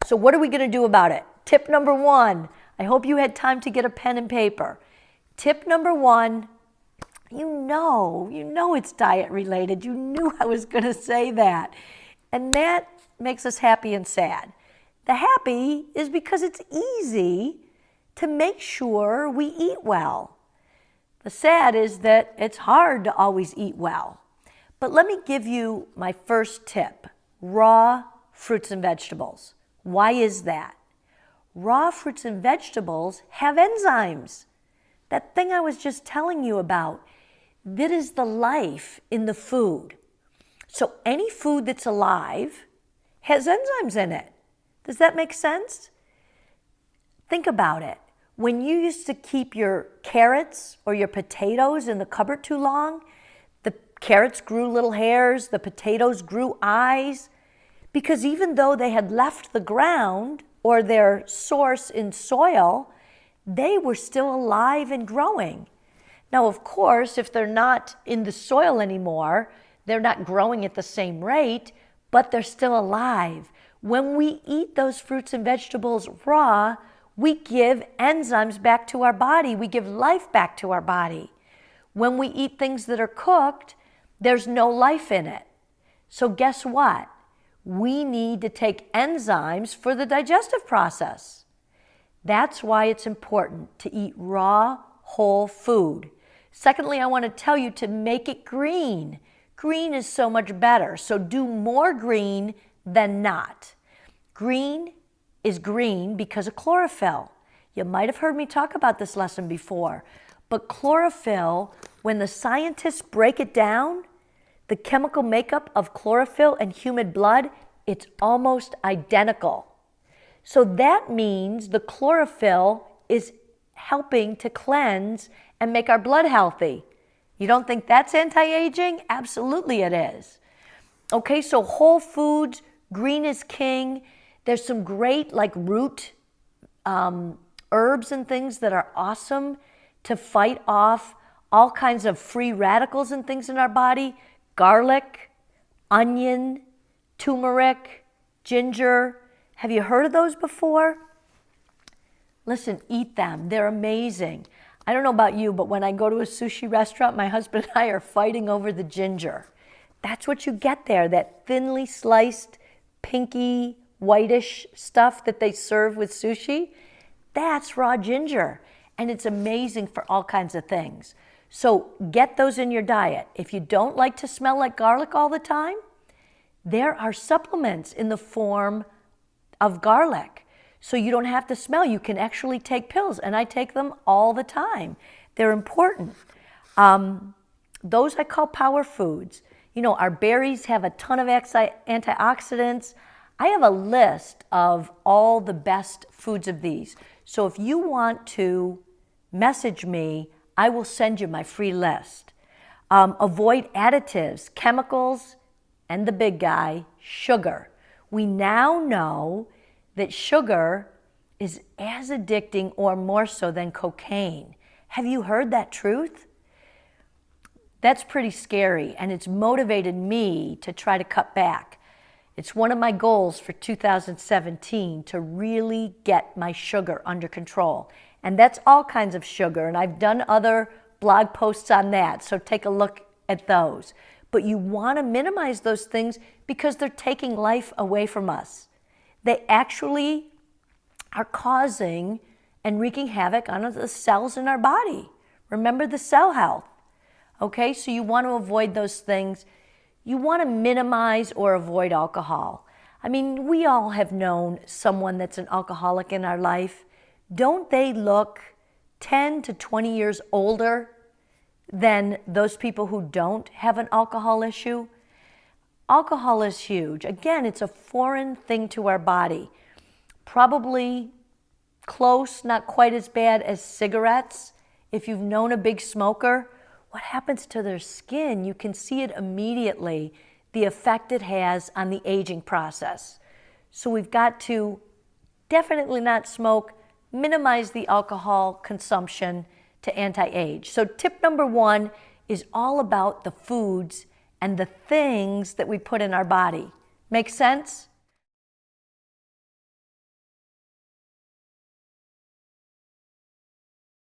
So what are we going to do about it? Tip number one, I hope you had time to get a pen and paper. Tip number one, you know it's diet related. You knew I was going to say that. And that makes us happy and sad. The happy is because it's easy to make sure we eat well. The sad is that it's hard to always eat well. But let me give you my first tip, raw fruits and vegetables. Why is that? Raw fruits and vegetables have enzymes. That thing I was just telling you about, that is the life in the food. So any food that's alive has enzymes in it. Does that make sense? Think about it. When you used to keep your carrots or your potatoes in the cupboard too long, the carrots grew little hairs, the potatoes grew eyes, because even though they had left the ground or their source in soil, they were still alive and growing. Now, of course, if they're not in the soil anymore, they're not growing at the same rate, but they're still alive. When we eat those fruits and vegetables raw, we give enzymes back to our body. We give life back to our body. When we eat things that are cooked, there's no life in it. So guess what? We need to take enzymes for the digestive process. That's why it's important to eat raw, whole food. Secondly, I want to tell you to make it green. Green is so much better, so do more green than not. Green is green because of chlorophyll. You might have heard me talk about this lesson before, but chlorophyll, when the scientists break it down, the chemical makeup of chlorophyll and human blood, it's almost identical. So that means the chlorophyll is helping to cleanse and make our blood healthy. You don't think that's anti-aging? Absolutely it is. Okay, so whole foods, green is king. There's some great like root herbs and things that are awesome to fight off all kinds of free radicals and things in our body. Garlic, onion, turmeric, ginger. Have you heard of those before? Listen, eat them. They're amazing. I don't know about you, but when I go to a sushi restaurant, my husband and I are fighting over the ginger. That's what you get there, that thinly sliced, pinky, whitish stuff that they serve with sushi. That's raw ginger, and it's amazing for all kinds of things. So get those in your diet. If you don't like to smell like garlic all the time, there are supplements in the form of garlic. So you don't have to smell. You can actually take pills, and I take them all the time. They're important. Those I call power foods. You know, our berries have a ton of antioxidants. I have a list of all the best foods of these. So if you want to message me, I will send you my free list. Avoid additives, chemicals, and the big guy, sugar. We now know that sugar is as addicting or more so than cocaine. Have you heard that truth? That's pretty scary, and it's motivated me to try to cut back. It's one of my goals for 2017 to really get my sugar under control. And that's all kinds of sugar, and I've done other blog posts on that, so take a look at those. But you want to minimize those things because they're taking life away from us. They actually are causing and wreaking havoc on the cells in our body. Remember the cell health. Okay, so you want to avoid those things. You want to minimize or avoid alcohol. I mean, we all have known someone that's an alcoholic in our life. Don't they look 10 to 20 years older than those people who don't have an alcohol issue? Alcohol is huge. Again, it's a foreign thing to our body. Probably close, not quite as bad as cigarettes. If you've known a big smoker, what happens to their skin? You can see it immediately, the effect it has on the aging process. So we've got to definitely not smoke, minimize the alcohol consumption to anti-age. So tip number one is all about the foods and the things that we put in our body. Make sense?